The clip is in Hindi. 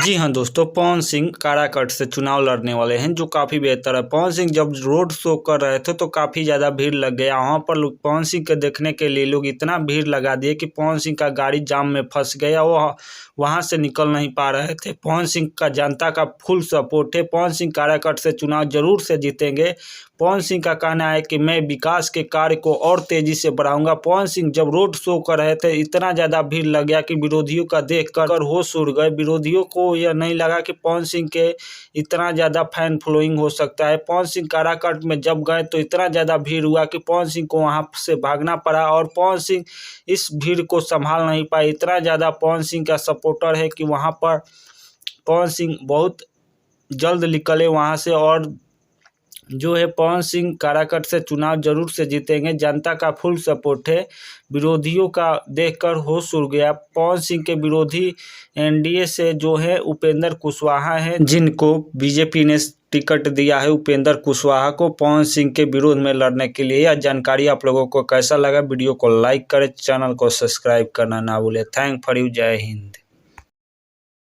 जी हाँ दोस्तों, पवन सिंह काराकट से चुनाव लड़ने वाले हैं, जो काफ़ी बेहतर है। पवन सिंह जब रोड शो कर रहे थे तो काफ़ी ज़्यादा भीड़ लग गया वहाँ पर। लोग पवन सिंह के देखने के लिए लोग इतना भीड़ लगा दिए कि पवन सिंह का गाड़ी जाम में फंस गया। वो वहाँ से निकल नहीं पा रहे थे। पवन सिंह का जनता का फुल सपोर्ट है। पवन सिंह काराकट से चुनाव जरूर से जीतेंगे। पवन सिंह का कहना है कि मैं विकास के कार्य को और तेज़ी से बढ़ाऊंगा। पवन सिंह जब रोड शो कर रहे थे इतना ज़्यादा भीड़ लग गया कि विरोधियों का देख कर होश उड़ गए। विरोधियों को यह नहीं लगा कि पवन सिंह के इतना ज़्यादा फैन फॉलोइंग हो सकता है। पवन सिंह काराकट में जब गए तो इतना ज़्यादा भीड़ हुआ कि पवन सिंह को वहाँ से भागना पड़ा और पवन सिंह इस भीड़ को संभाल नहीं पाए। इतना ज़्यादा पवन सिंह का सपोर्टर है कि वहाँ पर पवन सिंह बहुत जल्द निकले वहाँ से और जो है पवन सिंह काराकट से चुनाव जरूर से जीतेंगे। जनता का फुल सपोर्ट है। विरोधियों का देखकर होश उड़ गया। पवन सिंह के विरोधी एनडीए से जो है उपेंद्र कुशवाहा हैं, जिनको बीजेपी ने टिकट दिया है। उपेंद्र कुशवाहा को पवन सिंह के विरोध में लड़ने के लिए। यह जानकारी आप लोगों को कैसा लगा? वीडियो को लाइक करें, चैनल को सब्सक्राइब करना ना भूलें। Thank for you. जय हिंद।